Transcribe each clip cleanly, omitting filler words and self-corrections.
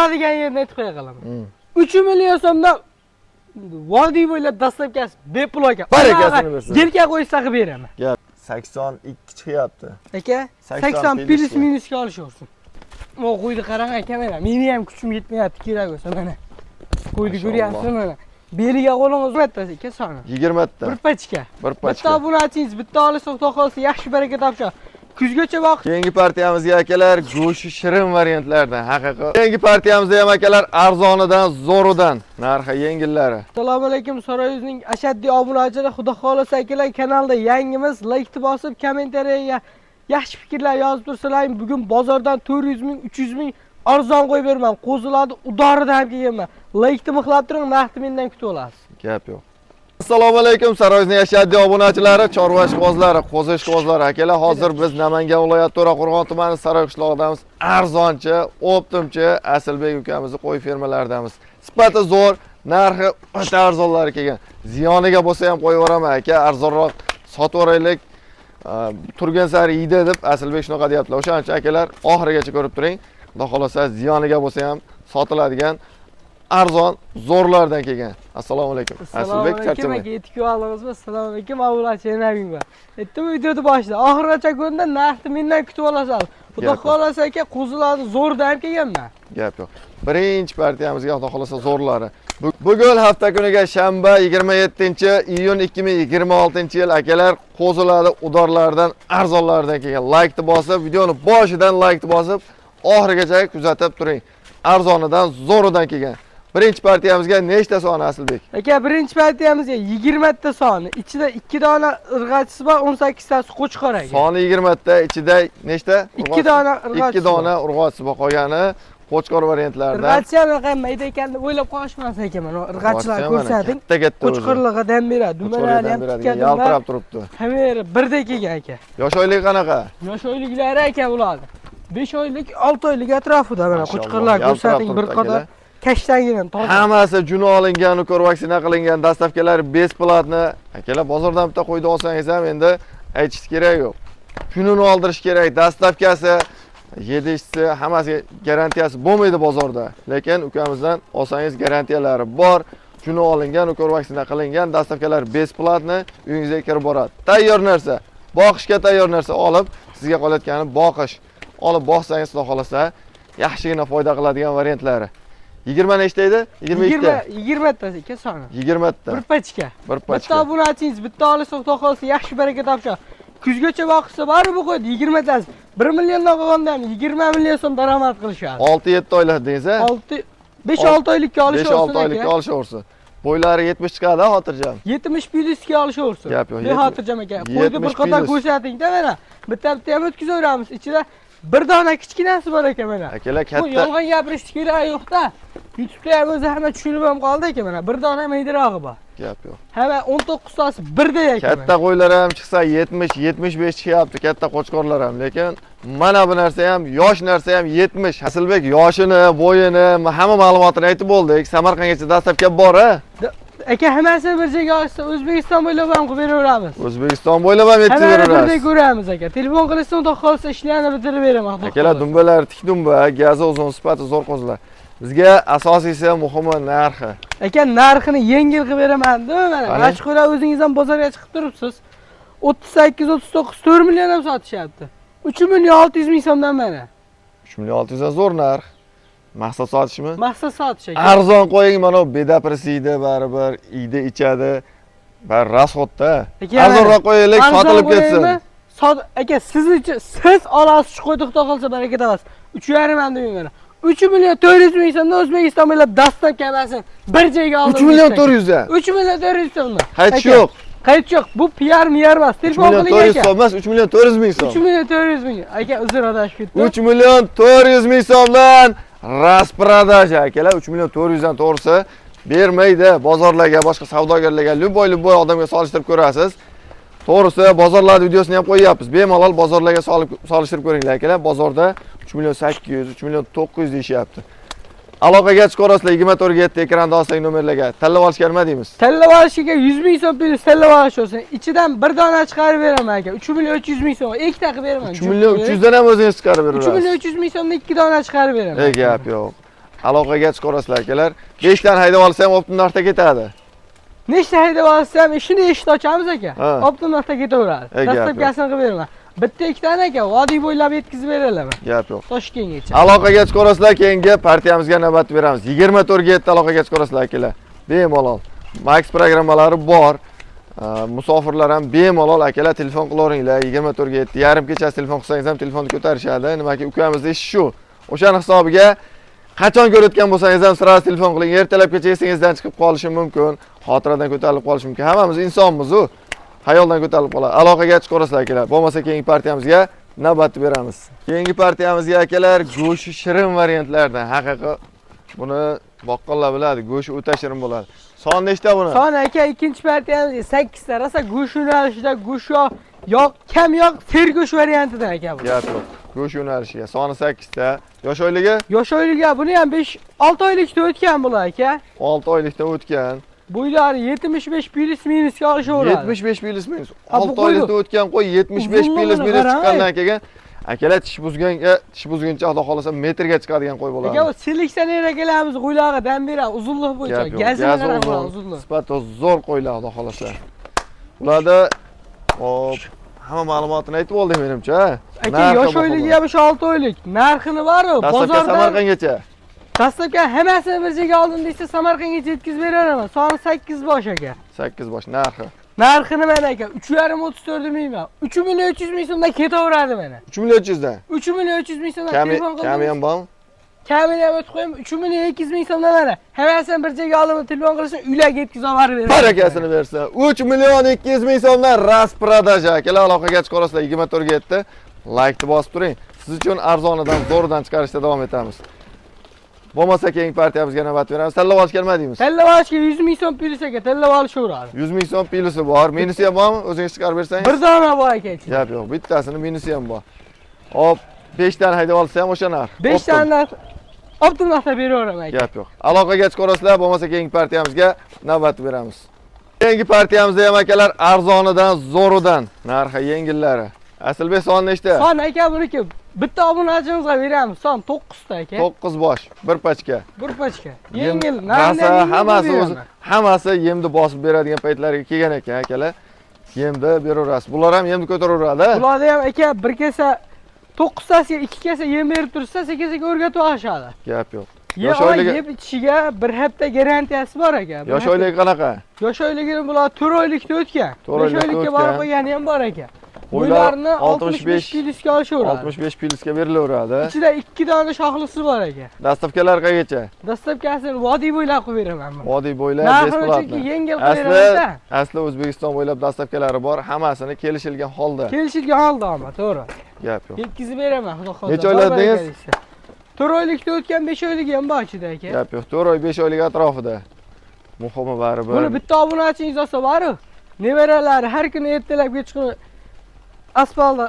oladigan yerni aytib qo'ya qolaman. 3 million so'mdan vodiy bo'ylab dastlabkasi bepul ekan. Barakasini bersin. Yelka qo'ysa qilib beraman. Gap 82 chiqyapti. Aka 80 plus minusga olishaversin. O qo'ydi qarang aka mana. Meni ham kuchim yetmayapti kerak bo'lsa mana. Qo'ydi ko'ryapsizmi mana. Beliga qo'lingiz o'tadi aka soni. 20 ta. Bir pachka. Bir pachka. Bitta obunachingiz, bitta olsa xudo xolsa yaxshi baraka topsa. Kuzgacha vaqt. Keyingi partiyamizga akalar go'shi shirin variantlardan haqiqiy. Keyingi partiyamizda ham akalar arzonidan, zo'ridan, narxi yengillari. Assalomu alaykum Saroyizning ashaddiy obunachilar, xudo xolasa akalar kanalda yangimiz, like bosib, kommentariyaga yaxshi fikrlar yozib tursalar, bugun bozordan 400 ming, 300 ming arzon qo'yib beraman. Qo'ziladi, udoridan ham kelganman. Like mixlab turing, naqd mendan kutib olasiz. Gap yo'q. Assalomu alaykum Saroyizning ashaddiy obunachilari, chorva ishqibozlari, qo'zi ishqibozlari. Akalar, hozir biz Namangan viloyati To'raqo'rg'on tumani Saroy qishlog'idamiz. Arzonchi, optimchi Asilbek ukamizning qo'y fermalaridamiz. Sifati zo'r, narxi o'ta arzonlar kelgan. Ziyoniga bo'lsa ham qo'yaveraman aka, arzonroq sotib o'raylik. Turgan sari yeydi deb Asilbek shunaqa deyaptilar. O'shaning uchun akalar oxirigacha ko'rib turing. Xudo xolasa ziyoniga bo'lsa ham sotiladigan arzon zo'rlardan kelgan. Assalomu alaykum. Asilbek charchamang. Yetib oldingizmi? Assalomu alaykum. Avulachi nabing bor. Aytdim videoda boshida. Oxirigacha ko'rda narxni mendan kutib olasiz. Xudo xolasa aka qo'zilarni zo'rdan kelganman. Gap yo'q. Birinchi partiyamizga xudo xolasa zo'rlari. Bugun hafta kuniga shanba 27-iyun 2026-yil akalar qo'zilarni udorlardan, arzonlardan kelgan. Like bosib, videoni boshidan like bosib, oxirigacha kuzatib turing. Arzonidan, zo'ridan kelgan. Birinchi partiyamizga nechta soni Asilbek? Aka, birinchi partiyamizga 20 ta soni. Ichida 2 dona irg'achisi bor, 18 tasi qo'chqor aka. Soni 20 ta, ichida nechta? 2 dona irg'achisi. 2 dona urg'ochisi bor, qolgani qo'chqor variantlardan. Irg'achi ham raqam mayda ekan deb o'ylab qolishmas ekan. Mana irg'achilar ko'rsating. Katta-katta qo'chqorlig'i dam beradi. Dumalari ham tikka yaltirab turibdi. Hamma birdek kelgan aka. Yosh oylik qanaqa? Yosh oyliklari aka bular. 5 oylik, 6 oylik atrofida mana qo'chqorlar ko'rsating bir qator. Kashtagidan toza. Hammasi juni olingan, vaksina qilingan, dastavkalar besplatni. Akalar, bozordan bitta qo'ydi olsangiz ham endi aytish kerak yo'q. Kunini oldirish kerak, dastavkasi, yedishsi, hammasi garantiyasi bo'lmaydi bozorda. Lekin ukamizdan olsangiz garantiyalari bor. Juni olingan, vaksina qilingan, dastavkalar besplatni uyingizga kirib boradi. Tayyor narsa, boqishga tayyor narsa olib, sizga qolayotgani boqish. Olib boqsangiz, xudo xolasa, yaxshigina foyda qiladigan variantlari. 20 nechta edi? 22 ta. 20 ta aka soni. 20 ta. Bir pachka. Bir pachka. Bitta obunachingiz, bitta olsa xudo xolsa yaxshi baraka topsa. Kuzgacha vaqtsa baribir qo'ydi 20 tasi. 1 milliondan qolganda ham 20 million so'm daromad qilishadi. 6-7 oylik deysiz a? 5-6 oylikka olishaversin. 5-6 oylikka olishaversin. Bo'ylari 70 chiqadi, xotirjam. 70 plyusga olishaversin. Gap yo'q. Xotirjam aka. Qo'ydi bir qator ko'rsating-da mana. Bitta ham o'tkazaveramiz. Ichida bir dona kichkinasi bor ekan mana. Akalar katta. Bu yolg'on gapirish kerak yo'q-da. YouTube'da ham o'zi hamma tushunib ham qoldi ekan mana. Bir dona maydirog'i bor. Gap yo'q. Hamma 19 tasi birdek ekan. Katta qo'ylar ham chiqsa 70-75 chiqyapti, katta qo'chqorlar ham. Lekin mana bu narsa ham, yosh narsa ham 70. Asilbek yoshini, bo'yini, hamma ma'lumotini aytib bo'ldik. Samarqandgacha dastavka bor-a? Aka, hammasini bir joyga olsa O'zbekiston bo'ylab ham qilib beraveramiz. O'zbekiston bo'ylab ham yetib beramiz. Hamma birdek ko'ramiz aka. Telefon qilishsa unda qolsa ishlarni bitirib beraman. Akalar, dumbalar tik dumba, gazi uzun, sifati zo'r qo'zilar. Bizga asosiysi muhimi narxi. Aka, narxini yengil qilib beraman-da mana. Mashhurlar o'zingiz ham bozorga chiqib turibsiz. 38-39 4 million ham sotishyapti. 3 million 600 ming so'mdan mana. 3 million 600 dan zo'r narx. Maqsad sotishmi? Maqsad sotish aka. Arzon qo'ying, mana bu bedapirsiydi, baribir iyda ichadi. Bar rasxotda. Arzonroq qo'yaylik, sotilib ketsin. Aka, siz olasiz shu qo'ydi xudo qolsa baraka topasiz. 3,5 ham deyman mana. 3 million 400 ming so'mdan O'zbekiston bo'ylab dastlab kelmasin. Bir joyga oldim. 3 million 400 dan. 3 million 400 so'mdan. Qaytish yo'q. Qaytish yo'q. Bu PR emas. Telefon qiling aka. 400 so'm emas, 3 million 400 ming so'm. 3 million 400 ming. Aka, uzr adashib ketdim. 3 million 400 ming so'mdan rasprodash akalar. 3 million 400 dan to'g'risi bermaydi. Bozorlarga, boshqa savdogarlarga, любой odamga solishtirib ko'rasiz. To'g'risi, bozorlar videosini ham qo'yapmiz. Bemalol bozorlarga solishtirib ko'ringlar akalar. Bozorda 3 million 800, 3 million 900 deyishyapti. Aloqaga chiqarasizlar 24/7 ekranda olsang nomerlarga. Tanlab olishga nima deymiz? Tanlab olishga 100 ming so'm pul tanlab olish olsin. Ichidan bir dona chiqarib beraman aka. 3 million 300 ming so'm. Ikkita qilib beraman. 3 million 300 dan ham o'zingiz chiqarib berasiz. 3 million 300 ming so'mdan 2 dona chiqarib beraman. Gap yo'q. aloqaga chiqib ko'rasizlar akalar. 5 dan haydab olsam optim narxda ketadi. Nechta haydab olsam, ishini eshit ochamiz aka. Ha. Optim narxda ketaveradi. Ey, gap Dastlabkasini qilib beraman. Bitta ikkitani aka, vodiy bo'ylab yetkazib beralaman. Gap yo'q. Toshkentgacha. Aloqaga chiqib ko'rasizlar, keyingi partiyamizga navbat beramiz. 24 ga 7 aloqaga chiqib ko'rasizlar akalar. Bemalol. Max programmalari bor. Musofirlar ham bemalol akalar telefon qilaveringlar. 24 ga 7 yarim kechasi telefon qilsangiz ham telefonni ko'tarishadi. Nimaki ukamizni ishi shu. O'shaning hisobiga qachon ko'rayotgan bo'lsangiz ham sirasiz telefon qiling. Ertalabgacha esingizdan chiqib qolishi mumkin, xotiradan ko'tarilib qolishi mumkin. Hammamiz insonmiz-ku. Xayoldan ko'tarilib qoladi. Aloqaga chiqib ko'rasizlar akalar. Bo'lmasa keyingi partiyamizga navbat beramiz. Keyingi partiyamizga akalar go'shti shirin variantlardan. Haqiqiy buni boqqonlar biladi, go'shti o'ta shirin bo'ladi. Son nechta buni? Son aka ikkinchi partiyamizga 8 ta rosa go'sht yo'nalishida go'sht yo'q, kam yo'q, sergo'sht variantidan aka bu. Gap yo'q. Go'sht yo'nalishiga soni 8 ta. Yosh oyligi? Yosh oyliga buni ham 5-6 oylikda o'tgan bular aka. 6 oylikda o'tgan. Bo'ylari 75 plus minusga olishaveradi. 75 plus minus. Ha, bu 6 oylikda o'tgan qo'y 75 plus minus chiqqandan keyin akalar tish buzguncha xudo xolasa metrga chiqadigan qo'y bo'ladi. Aka bu seleksioner akalarimiz qo'ylariga dam beradi, uzunlik bo'yicha. Gazini qarab uzunlik. Sifati zo'r qo'ylar xudo xolasa. Ularda hop hamma ma'lumotini aytib oldim menimcha. Aka yosh oyligi ham 6 oylik. Narxini bor-ku, bozordan Samarqandgacha. Dastlabki hammasini bir joyga oldim desa Samarqandgacha yetkazib beraman. Soni 8 bosh aka. 8 bosh narxi. Narxini mana aka 3,5-34 deyman. 3,3 ming so'mdan ketaveradi mana. 3,300 dan. 3,3 ming so'mdan telefon qildim. Kami ham bormi? Kamini ham o'tib qo'yim. 3,2 ming so'mdan mana. Hammasini bir joyga oldim, telefon qilsam uylarga yetkazib beraman. Barakasini bersa. 3,2 ming so'mdan rasprodaja. Akalar aloqaga chiqib ko'rasizlar 24 ga 7. Like'ni bosib turing. Siz uchun arzonidan zo'ridan chiqarishda davom etamiz. Bo'lmasa keyingi partiyamizga navbat beramiz. Tanlab olish kelmadingmiz. Tanlab olishga 100 ming so'm plyus aka, tanlab olishaveradi. 100 ming so'm plyusi bor. Minusi ham bormi? O'zingiz chiqarib bersangiz. Bir dona bor aka. Gap yo'q. Bittasini minusi ham bor. Hop, 5 tani haydab olsa ham o'sha narx. 5 tani optim narxda beraveraman aka. Gap yo'q. Aloqaga chiqib ko'rasizlar, bo'lmasa keyingi partiyamizga navbat beramiz. Keyingi partiyamizda ham akalar arzonidan, zo'ridan narxi yengillari. Aslbek son nechta? Son aka buniki bitta obunachimizga beramiz. Son 9 ta aka. 9 bosh, bir pachka. Bir pachka. Yengil, hammasi yemni bosib beradigan paytlariga kelgan ekan akalar. Yemni beraverasiz. Bular ham yemni ko'taraveradi. Bularda ham aka bir kesa 9 tasiga 2 kesa yem berib tursa, sekin-sekin o'rgatib olishadi. Gap yo'q. Yosh oyligi yeb ichishiga bir hafta garantiyasi bor aka. Yosh oyligi qanaqa? Yosh oyligini bular 4 oylikda o'tgan. 5 oylikka borib qo'ygani ham bor aka. Bo'ylarini 65 plyusga olishaveradi. 65 plyusga berilaveradi. Ichida 2 dona shoxlisi bor aka. Dastavkalar qayergacha? Dastavkasini vodiy bo'ylab qilib beraman men. Vodiy bo'ylab besplatni. Yengil qilib beraman. Asli O'zbekiston bo'ylab dastavkalari bor, hammasini kelishilgan holda. Kelishilgan holda ama, to'g'ri. Gap yo'q. Yetkazib beraman, xudo xohlasa. Necha oylardingiz? 4 oylikda o'tgan 5 oylik ham bor ichida aka. Gap yo'q, 4 oy 5 oylik atrofida. Muhimi baribir. Buni bitta obunachingiz olsa bor-ku. Nevaralari har kuni ertalab kechqurun asfaltdan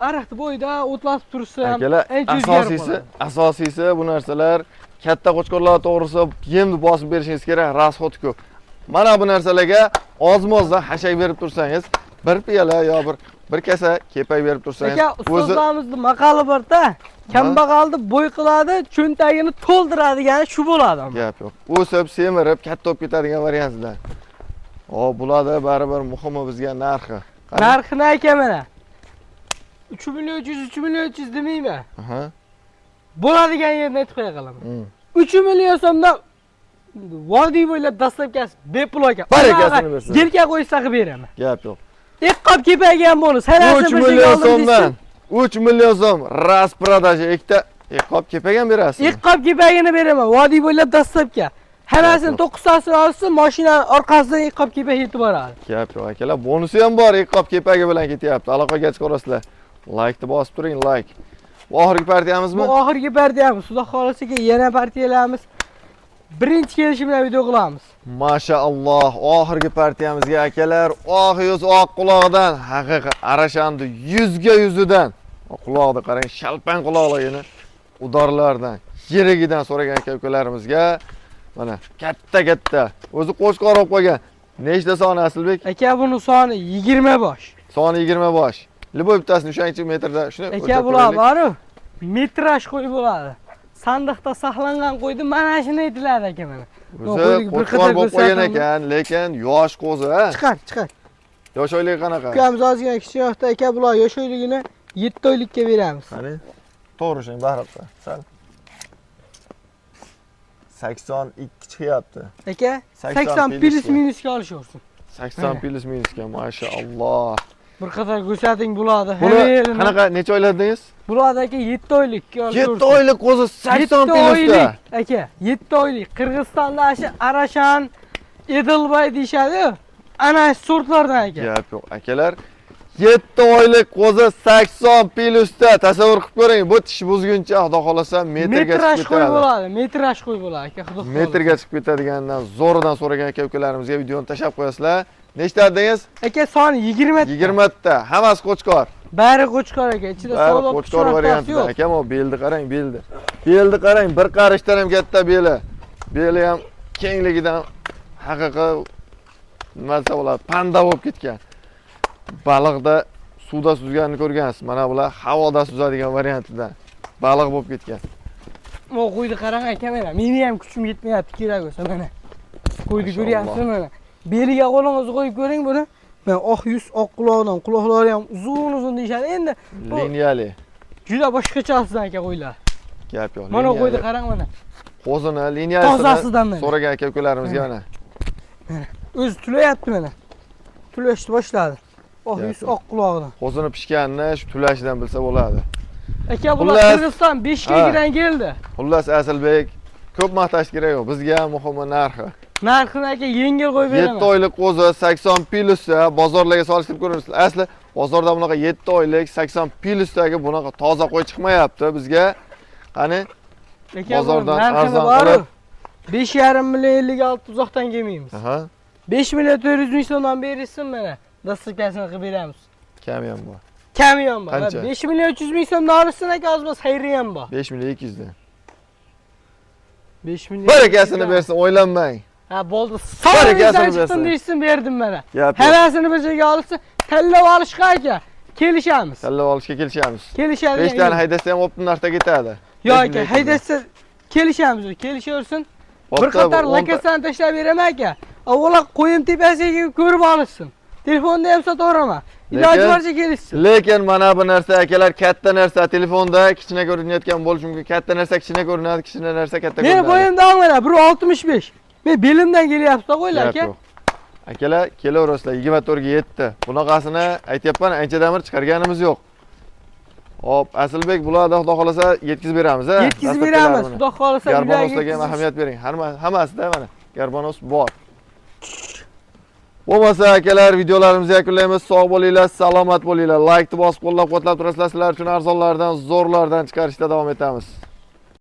araqni bo'yida o'tlatib tursa ham asosiysi bu narsalar katta qo'chqorlar to'g'risi yemni bosib berishingiz kerak, rasxod ko'p. Mana bu narsalarga ozmozdan hashak berib tursangiz, bir piyola yo bir kasa kepay berib tursangiz, aka ustozlarimizni maqoli bor-da, kambag'alni bo'y qiladi, cho'ntagini to'ldiradigan shu bo'ladi. Gap yo'q. O'sib, semirib, katta bo'lib ketadigan variantlar. Hop, bularda baribir muhimi bizga narxi. Narxini aka mana 3,3 demayman. Aha. Bo'ladigan yerni aytib qo'ya qolaman. 3 million so'mdan vodiy bo'ylab dastlabkasi bepul aka. Barakasini bersin. Yelka qo'ysa qilib beraman. Gap yo'q. Iqqob kepaygan bonus. 3 million so'mdan 3 million so'm rasprodaja ikkita iqqob kepagan berasiz. Iqqob kepagini beraman. Vodiy bo'ylab dastlabka. Hammasini 9 tasini olsin, mashina orqasidan iqqob kepak yetib boradi. Gap yo'q akalar, bonusi ham bor, iqqob kepagi bilan ketyapti. Aloqaga chiqarasizlar. Like'ni bosib turing, like. Bu oxirgi partiyamizmi? Bu oxirgi partiyamiz. Xudo xolasa yana partiyalarimiz birinchi kelishi bilan video qilamiz. Mashaalloh, oxirgi partiyamizga akalar, oq yuz oq quloqdan, haqiqiy arashandi yuzga yuzidan. Quloqni qarang, shalpan quloqligini udorlardan, yerigidan so'ragan aka-ukalarimizga mana katta o'zi qo'shqor olib qo'ygan. Nechta soni Aslbek? Aka buni soni 20 bosh. Soni 20 bosh. Liboy bittasini o'shancha metrda shuni aka bular bor-ku. Metraj qo'yib bo'ladi. sandiqda saqlangan qo'ydi, mana shuni aytiladi aka mana. O'zi qo'chqor bo'lib qo'ygan ekan, lekin yosh qo'zi, ha? Chiqar. Yosh oylik qanaqa? Ukamiz ozgina kichikroqda aka, bular yosh oyligini 7 oylikka beramiz. Qani? To'g'ri shing baribdi. Sal 82 chiqyapti. Aka, 80 plus minusga olishaversin. 80 plus minusga, mashalloh. Bir qator ko'rsating bo'ladi. Buni qanaqa necha oylar dedingiz? Bular aka 7 oylikka olishaversin. 7 oylik qo'zi 80 plusda. Aka, 7 oylik. Qirg'izistonda shu Arashan, Edelbay deyshadi-ku. Ana sortlardan aka. Gap yo'q, akalar. 7 oylik qo'zi 80 plusda. Tasavvur qilib ko'ring, bu tish buzguncha, xudo xolasa metrga chiqib ketadi. Bo'ladi, metraj qo'y bo'ladi aka, xudo xolasa. Metrga chiqib ketadigandan zo'ridan so'ragan aka-ukalarimizga videoni tashab qo'yasizlar. Nechta dedingiz? Aka, soni 20 ta. 20 ta. Hammasi qo'chqor. Bari qo'chqor aka. Ichida savdo qo'chqor variantida. Aka, bu belni qarang, belni. Belni qarang, bir qarishdan ham katta beli. Beli ham kengligidan haqiqiy nima desa bo'ladi, panda bo'lib ketgan. Baliqda suvda suzganini ko'rgansiz. Mana bular havoda suzadigan variantidan baliq bo'lib ketgan. O qo'yni qarang aka mana. Meni ham kuchim yetmayapti, kerak bo'lsa mana. Qo'yni ko'ryapsizmi mana? Beliga qo'lingizni qo'yib ko'ring buni. Men oq yuz, oq quloqdan, quloqlari ham uzun deyshadi. Endi liniyali. Juda boshqacha aslida aka qo'ylar. Gap yo'q. Mana qo'yni qarang mana. Qo'zini liniyasini tozasidan mana. So'ragan aka-ukalarimizga mana. O'zi tulayapti mana. Tulashni boshladi. Oq yuz, oq quloqdan. Qo'zini pishganini shu tulashidan bilsa bo'ladi. Aka, bular Qirg'iziston 5 kilodan keldi. Xullas Asilbek, ko'p maqtash kerak yo'q. Bizga muhimi narxi. Narxini aka yengil qo'yib beraman. 7 oylik qo'zi 80 plusda bozorlarga solishtirib ko'ramiz. Asli bozorda bunaqa 7 oylik 80 plusdagi bunaqa toza qo'y chiqmayapti bizga. Qani bozordan arzon qilib 5,5 million 56 uzoqdan kelmaymiz. Aha. 5 million 400 ming so'mdan berilsin mana. Dasturkasini qilib beramiz. Kami ham bor. Kami ham bor. Qancha? 5 million 300 ming so'mdan olsin aka, ozmas xayri ham bor. 5 million 200 dan. 5 million. Barakasini bersin, o'ylanmang. Ha, bo'ldi. Barakasini bersin deysin, berdim mana. Hammasini bir joyga olsa, tanlab olishga aka kelishamiz. Tanlab olishga kelishamiz. Kelishadi. 5 tani haydasa ham optin narxda ketadi. Yo'q aka, haydasa kelishamiz, kelishaversin. Bir qator lokasiyani tashlab beraman aka. Avvalo qo'yim tepasiga ko'rib olishsin. Telefonda ham sotaveraman. Iloji boricha kelishsin. Lekin mana bu narsa akalar, katta narsa telefonda kichkina ko'rinayotgan bo'lishi mumkin. Katta narsa kichkina ko'rinadi, kichkina narsa katta ko'rinadi. Men bo'yimda mana 1.65. Men belimdan kelyapti qo'ylar aka. Akalar, kelaverasizlar 24 ga yetdi. Bunaqasini aytayapman, anchadan beri chiqarganimiz yo'q. Hop, Asilbek bularda xudo xolasa yetkazib beramiz, ha? Yetkazib beramiz, xudo xolasa. Garbanoslarga ham ahamiyat bering. Hammasida mana garbanos bor. Bo'lmasa akalar, videolarimizni yakunlaymiz. Sog' bo'linglar, salomat bo'linglar. Like bosib qo'llab-quvvatlab turasizlar. Sizlar uchun arzonlardan, zo'rlardan chiqarishda davom etamiz.